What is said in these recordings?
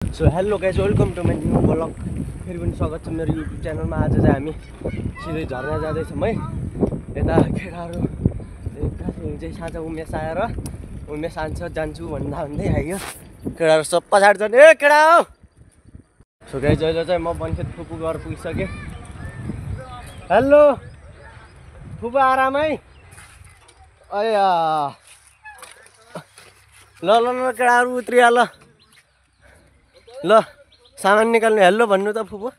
So hello guys welcome to my new blog फेरि पनि स्वागत छ मेरो युट्युब च्यानलमा। आज चाहिँ हामी सिधै झर्ना जाँदैछौँ है। यता केटाहरू चाहिँ साँझ उमेश आएर उमेश आन्छ जान्छु भन्दै आयो। केटाहरू सब पछाडि छन्। ए केटा हो। सो गाइज अहिले चाहिँ म बन्खेत फुपू घर पुगिसकेँ। हेलो फुपू आरामै? अया ल ल ल केटाहरू उत्रिया ल ल सामान निकाल्नु। हेलो भन्नु त फुपू,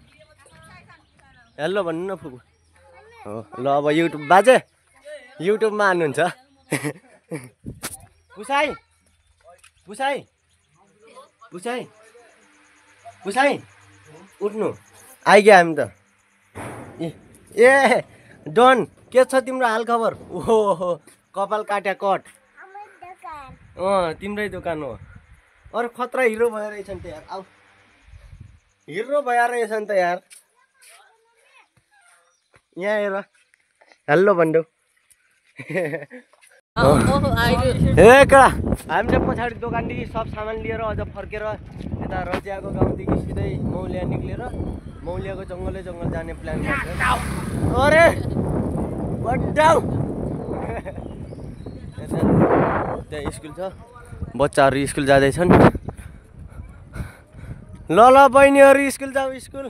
हेलो भन्नु न फुपू। हो ल अब युट्युब बाजे युट्युबमा हान्नुहुन्छ। पुसाई पुसाई पुसाई पुसाई उठ्नु आइग्यो हामी त। ए डन के छ तिम्रो हाल खबर? ओहो कपाल काट्या कट। तिम्रै दोकान हो। अरे खतरा हिरो भएर रहेछ नि त यार। आऊ हिरो भएर रहेछ नि त यार। यहाँ हेर हेलो भन्नु। ए कडा हामीले पछाडि दोकानदेखि सब सामान लिएर अझ फर्केर यता रजियाको गाउँदेखि सिधै मौलिया निक्लेर मौलियाको जङ्गल जाने प्लान गर्छ। अरे बड्डाउ त्यहाँ स्कुल छ, बच्चाहरू स्कुल जाँदैछन्। ल ल बहिनीहरू स्कुल जाऊ स्कुल।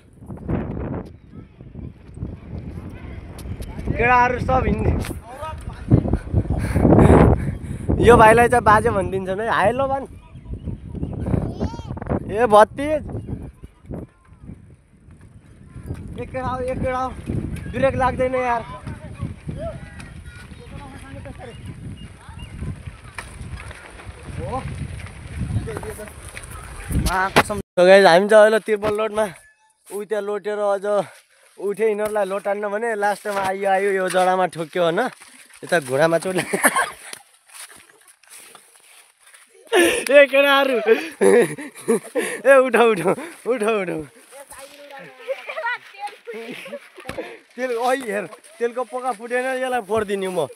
केटाहरू सब हिँड्ने। यो भाइलाई चाहिँ बाजे भनिदिन्छन् है। हाय ल भन्। ए भत्तिज एक केटा ब्रेक लाग्दैन यार। हामी चाहिँ अहिले तिर्पल लोडमा ऊ त्यहाँ लोटेर अझ उठ्यो। यिनीहरूलाई लोटान्न भने लास्टमा आयो यो जडामा ठोक्यो होइन। यता घुँडामा चोट। ए केटाहरू ए उठाउ उठाउ उठाउ उठाउ। तेल अहि हेर तेलको पोका फुटेन यसलाई फोडिदिने म।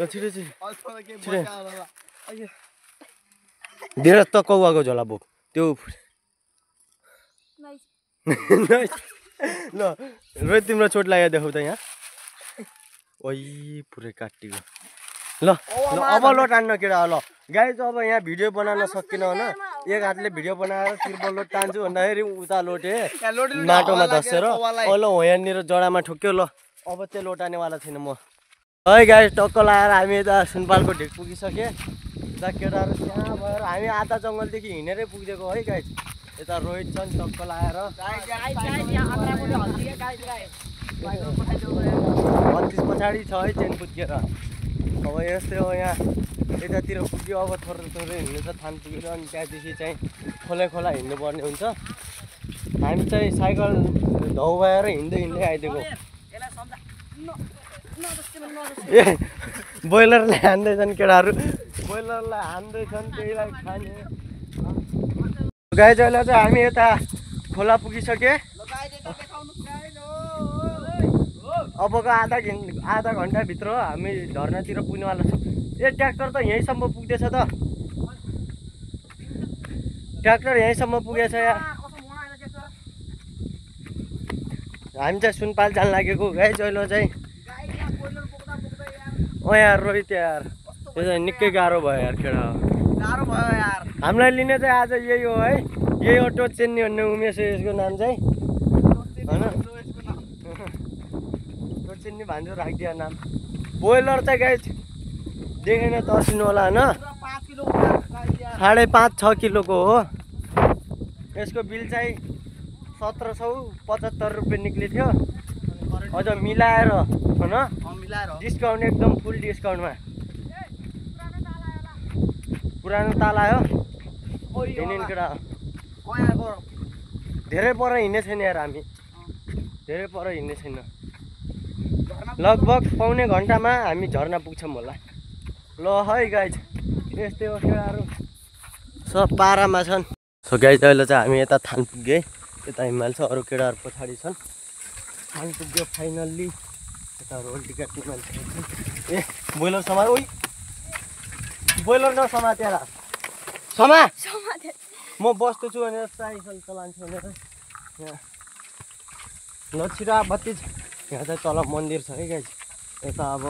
छिटो छिटो धेरै त कौवाको झोला बोक त्यो। ल रोहित तिम्रो चोट लाग्यो देखाउ त यहाँ। ओइ पुरै काटियो। ल ल अब लोट टान्न केटा। ल गाइज अब यहाँ भिडियो बनाउन सकिनँ होइन। एक हातले भिडियो बनाएर तिर्पल लोट टान्छु भन्दाखेरि उता लोटे माटोमा धसेर ल यहाँनिर जडामा ठोक्यो। ल अब चाहिँ लोटानेवाला छैन म है गाइज। टक्क लगाएर हामी यता सुनपालको ढिक पुगिसकेँ। यता केटाहरू त्यहाँ भएर हामी आधा जङ्गलदेखि हिँडेरै पुगेको है गाइज। यता रोहित छन् टक्क लगाएर 32 पछाडि छ है चेन पुगेर। अब यस्तै हो यहाँ यतातिर पुग्यो। अब थोरै थोरै हिँड्नु छ थान पुगेर। अनि त्यहाँदेखि चाहिँ खोला हिँड्नुपर्ने हुन्छ। हामी चाहिँ साइकल धौ भएर हिँड्दै आइदिएको। ए बोइलरलाई हान्दैछन् केटाहरू, बोइलरलाई हान्दैछन् त्यहीलाई खाने। गाइज अहिले चाहिँ हामी यता खोला पुगिसके। अबको आधा घन्टाभित्र हामी झर्नातिर पुग्नेवाला छौँ। ए ट्र्याक्टर त यहीँसम्म पुग्दैछ त। ट्र्याक्टर यहीँसम्म पुगेछ यार। हामी चाहिँ सुनपाल जान लागेको गाइज अहिले चाहिँ। यार रोहित यार यो चाहिँ निकै गाह्रो भयो यार केटा। गाह्रो भयो यार। हामीलाई लिने चाहिँ आज यही हो है। यही हो टोचेन्नी भन्ने उमेश यसको नाम चाहिँ होइन। टोचेन्नी भान्जो राखिदियो नाम। बोइलर चाहिँ गाइज देखेन तर्सिनु होला होइन। 5.5-6 किलोको हो। यसको बिल चाहिँ 1775 रुपियाँ निक्लिथ्यो। अझ मिलाएर होइन डिस्काउन्ट एकदम फुल डिस्काउन्टमा। पुरानो ताला हो हिँड्ने केटा। धेरै पर हिँड्ने छैन यार हामी। धेरै पर हिँड्ने छैन। लगभग पौने घन्टामा हामी झर्ना पुग्छौँ होला। ल है गाइज यस्तै हो केटाहरू सब पारामा छन्। सो गाइज अहिले चाहिँ हामी यता थान पुग्यो। यता हिमाल छ, अरू केटाहरू पछाडि छन्। थान पुग्यो फाइनल्ली। यता रोल्टी काट्ने मान्छे। ए बोइलर समार। ओइ बोइलर नसमातेर समा म बस्दैछु भनेर साइकल चलान्छु भनेर यहाँ ल छिरा बत्ती यहाँ चाहिँ तल मन्दिर छ है गाइस यता अब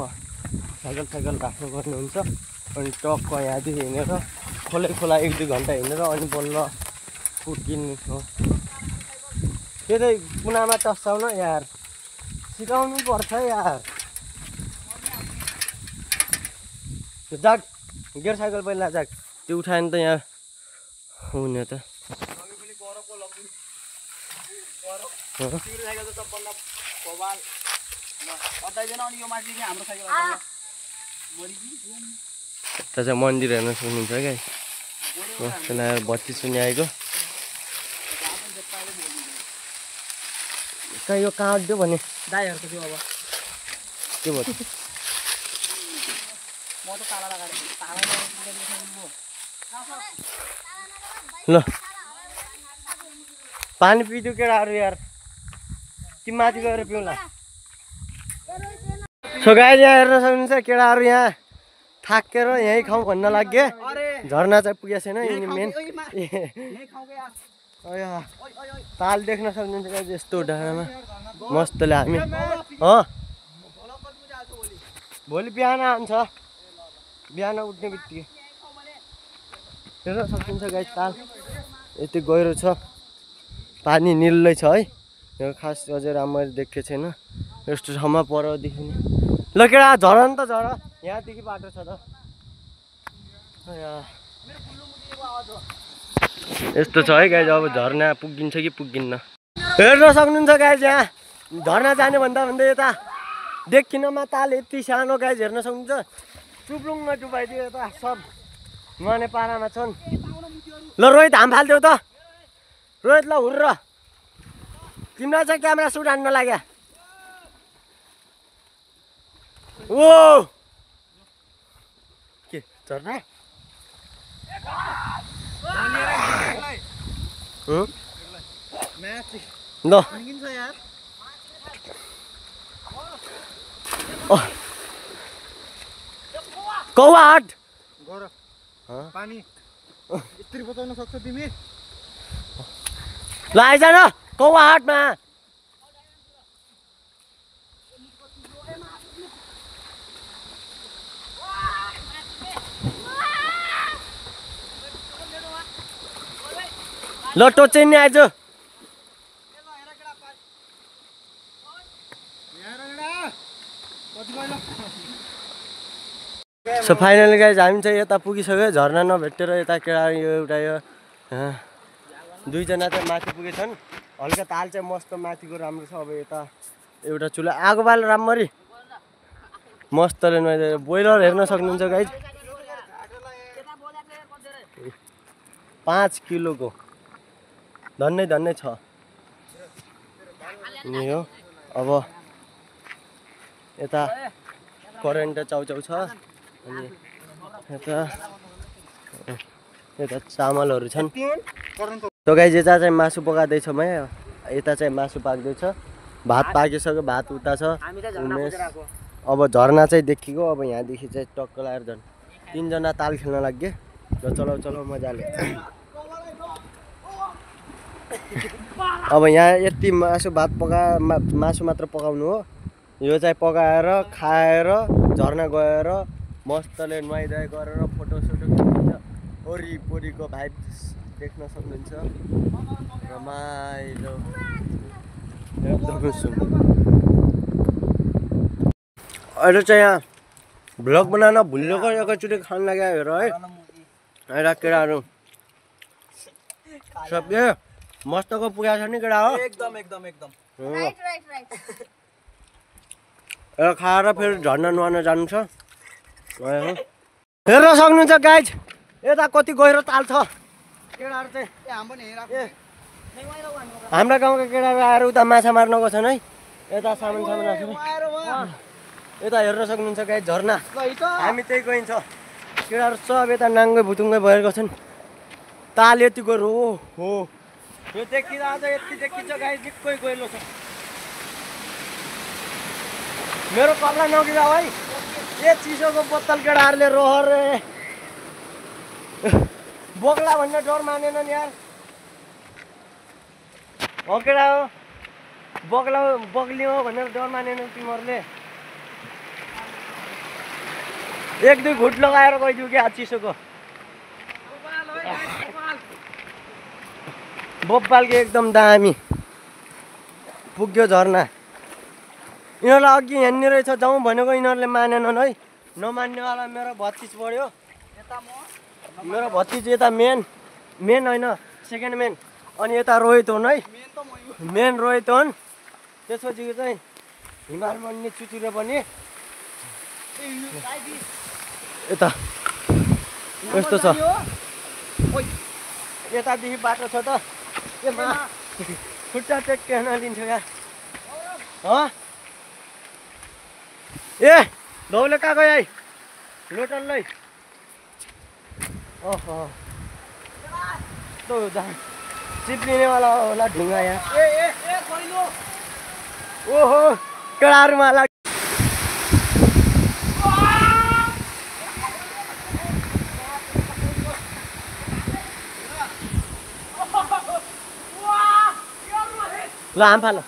साइकल राख्नुपर्ने हुन्छ अनि टक्क यहाँदेखि हिँडेर खोला 1-2 घन्टा हिँडेर अनि बल्ल पुगिनु हो त्यो चाहिँ कुनामा टस्साउन यार सिकाउनु पर्छ यार जाग गियर साइकल पहिला जाग त्यो उठायो भने त यहाँ हुने त यता चाहिँ मन्दिर हेर्न सक्नुहुन्छ क्या बत्ती सुन्याएको कहाँ यो कहाँ अड्यो भने दाइहरुको थियो अब के भयो म त ताला लगाएर ल पानी पिदियो केटाहरु यार कि माथि गएर पिउला सो गाइस यहाँ हेर्न सक्नुहुन्छ केटाहरु यहाँ थाकेर यही खाउँ भन्न लाग्यो झरना चाहिँ पुगेको छैन यिनी मेन ताल देख्न सक्नुहुन्छ गाइस यस्तो डाँडामा मस्तले हामी भोलि बिहान आउँछ बिहान उठ्ने बित्तिकै हेर्न सक्नुहुन्छ गाइस ताल यति गहिरो छ पानी निल्लै छ है यो खास अझै राम्ररी देखेको छैन यस्तो ठाउँमा परदेखि ल केटा झर नि त झर यहाँदेखि बाटो छ त यस्तो छ है गाइस अब झरना पुगिन्छ कि पुगिन्न हेर्न सक्नुहुन्छ गाइस यहाँ झरना जाने भन्दा यता देखिनमा ताल यति सानो गाइस हेर्न सक्नुहुन्छ चुप्लुङ्ग डुबाइदियो यता सब मने पारामा छन् ल रोहित हाम फाल्देऊ त रोहित ल हुर्र तिमीलाई चाहिँ क्यामेरा सुट हान्न लाग्यो ओ के झर्ना ल कौवा हाट पानी यत्रो बचाउन सक्छ तिमी ल आइज न कौवा हाटमा ल टोच्चे नि आइज सो फाइनली गाइस हामी चाहिँ यता पुगिसक्यो झरना नभेटेर यता केटा यो एउटा यो दुईजना चाहिँ माथि पुगेछन् हल्का ताल चाहिँ मस्त माथिको राम्रो छ अब यता एउटा चुला आगो बाल राम्ररी मस्तले नुहाइदियो बोइलर हेर्न सक्नुहुन्छ गाइस 5 किलोको धन्नै छ नि हो अब यता करेन्ट चाउचाउ छ अनि यता चामलहरू छन् तो गाइस यता चाहिँ मासु पकाउँदैछ म यता चाहिँ मासु पाक्दैछ भात पाकिसक्यो भात उता छ उमेश अब झरना चाहिँ देखिको अब यहाँदेखि चाहिँ टक्क लाएर झन् 3 जना ताल खेल्न लाग्यो र चलाउ मजाले अब यहाँ यति मासु भात मासु मात्र पकाउनु हो यो चाहिँ पकाएर खाएर झरना गएर मस्तले नुहाइधुवाइ गरेर फोटोसोटो खिच्छ वरिपरिको भाइब देख्न सक्नुहुन्छ रमाइलो एकदम सुन्दर अहिले चाहिँ यहाँ भ्लग बनाउन भुलेको एकैचोटि खान लाग्यो हेर है एउटा केटाहरू सबले मस्तको पुगेको छ नि केटा हो एकदम र खाएर फेरि झर्ना नुहाउन जानु छ हेर्न सक्नुहुन्छ गाइज यता कति गहिरो ताल छ केटाहरू चाहिँ हाम्रा गाउँका केटाहरू आएर उता माछा मार्न गएछन् है यता सामान राखेर यता हेर्न सक्नुहुन्छ गाइज झर्ना हामी त्यही गइन्छ केटाहरू सब यता नाङ्गै भुतुङ्गै भएर छन् ताल यति गहिरो हो यो देखिँदा चाहिँ यति देखिन्छ गाइज निकै गहिरो छ मेरो कपडा नगिरा है ए चिसोको बोतल केटाहरूले रोहर बोक्ला भन्ने डर मानेन नि यार हो केटा हो बग्लियो भनेर डर मानेन तिमीहरूले एक दुई घुट लगाएर गइदियो क्या चिसोको बोपालको एकदम दामी पुग्यो झर्ना यिनीहरूलाई अघि हेर्ने रहेछ जाउँ भनेको यिनीहरूले मानेनन् है नमान्नेवाला मेरो भतिज बढ्यो मेरो भतिज यता मेन होइन सेकेन्ड मेन अनि यता रोहित हुन् है मेन रोहित हुन् त्यसपछि चाहिँ हिमाल बन्ने चुचुरे पनि यता यस्तो छ यतादेखि बाटो छ त खुट्टा टेक्न लिन्छ यार ए धौले कहाँ गयो लोटनलै ओहो तो चिप्लिनेवाला होला ढुङ्गा यहाँ ओहो केडाहरूमा लाग्यो ल आम्फा ल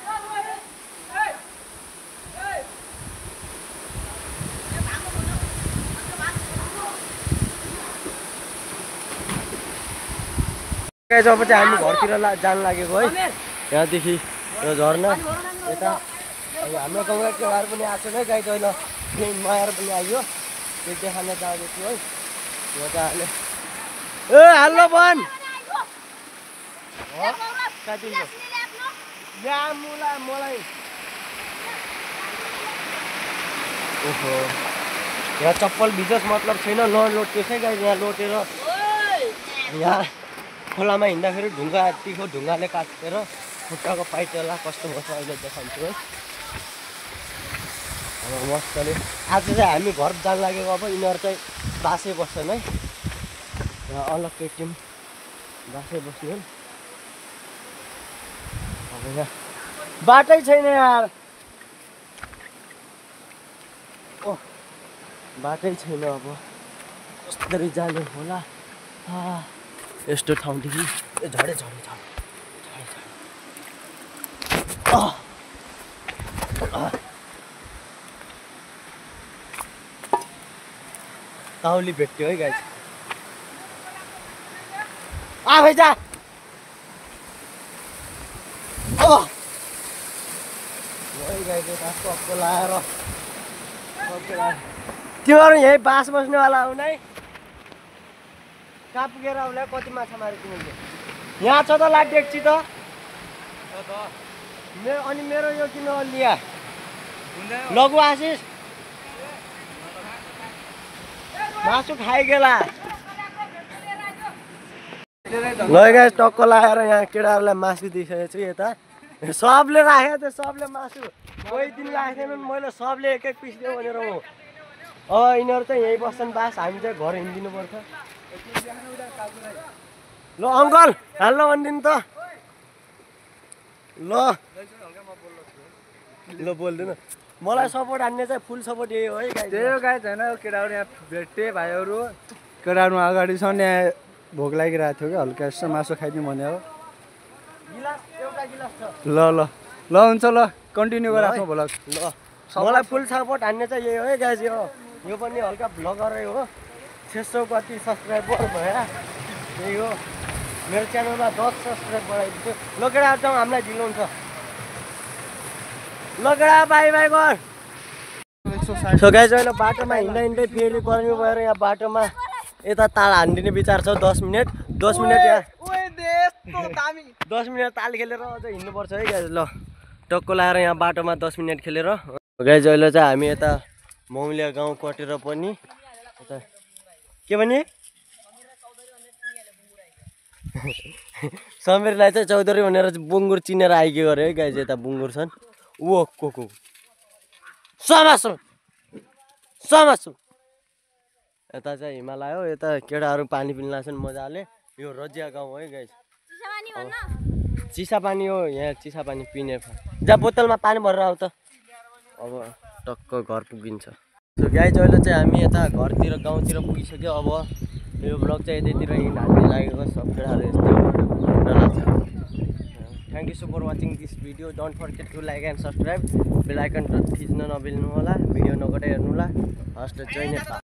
जब चाहिँ हामी घरतिर जान लागेको है यहाँदेखि यो झर्ना यता हाम्रो गाउँका केटाहरू पनि आएको छ है गाई दैलो मायाहरू पनि आइयो त्यो देखाउन जाँदैछु है यो त ए हाल्लो बन मलाई ओहो यहाँ चप्पल भिजोस् मतलब छैन नलोटेसै गाई यहाँ लोटेर यहाँ खोलामा हिँड्दाखेरि ढुङ्गा तिखो ढुङ्गाले काटेर खुट्टाको पाइटला कस्तो पर्छ अहिले देखाउँछु है अब मजाले आज चाहिँ हामी घर जान लागेको अब यिनीहरू चाहिँ बासे बस्छन् है यहाँ अलग्गै टिम बासे बस्ने अब यहाँ बाटै छैन यार ओ बाटै छैन अब कसरी जाने होला यस्तो ठाउँदेखि झडे ताउली भेट्यो है गाई भैजा लाएर तिमीहरू यहीँ बास बस्नेवाला हुन् है कहाँ पुगेर उसलाई कति माछा माऱ्यो तिमीले यहाँ छ त लाट डेक्ची त अनि मेरो यो किन लिया लघु आशिष मासु खाइगेला गाइस टक्क लगाएर यहाँ केटाहरूलाई मासु दिइसकेको छु यता सबले राखेको थियो सबले मासु कोही दिन राखेको थिएन मैले सबले एक पिस दियो भनेर हो अब यिनीहरू चाहिँ यहीँ बस्छन् बास हामी चाहिँ घर हिँडिदिनु पर्छ ल अङ्कल हाल्न भनिदिनु त ल बोल्दैन मलाई सपोर्ट हान्ने चाहिँ फुल सपोर्ट यही हो है त्यही हो गाई छैन केटाहरू यहाँ भेटे भाइहरू केटाहरू अगाडि छन् यहाँ भोक लागिरहेको थियो कि हल्का यसो मासु खाइदिउँ भन्यो ल ल ल हुन्छ ल कन्टिन्यू गर आफ्नो भ्लग ल मलाई फुल सपोर्ट हान्ने चाहिँ यही हो है गाइस यो पनि हल्का भ्लगरै हो 600 कति सब्सक्राइबर भयो यही हो मेरो च्यानलमा 10 सब्सक्राइब बढाइदिन्छु ल केटा जाउँ हामीलाई ढिलो हुन्छ ल केटा बाई बाई गर सो गाइस अहिले बाटोमा हिँड्दै फेरि गर्मी भएर यहाँ बाटोमा यता ताल हानिदिने विचार छ 10 मिनट यहाँ 10 मिनट ताल खेलेर अझ हिँड्नुपर्छ है गाइस ल टक्को लाएर यहाँ बाटोमा 10 मिनट खेलेर गाइस अहिले चाहिँ हामी यता मौलिया गाउँ कटेर पनि यता के भने समीरलाई चाहिँ चौधरी भनेर बुङ्गुर चिनेर आइके गरे है गाइस यता बुङ्गुर छन् ओ को समासु यता चाहिँ हिमालय हो यता केटाहरू पानी पिन लाग्छन् मजाले यो रजिया गाउँ है गाइस चिसा पानी हो यहाँ चिसा पानी पिने जहाँ बोतलमा पानी भरेर आऊ त अब टक्क घर पुगिन्छ सो गाइस अहिले चाहिँ हामी यता घरतिर गाउँतिर पुगिसक्यो अब यो ब्लग चाहिँ यतैतिर हिँड हाल्दै लागेको सब केटाहरू यस्तै डरलाग्छ thank you so for watching this video don't forget to like and subscribe bell icon थिच्न नबिल्नु होला भिडियो नकटाइ हेर्नु होला हस् जय नेपाल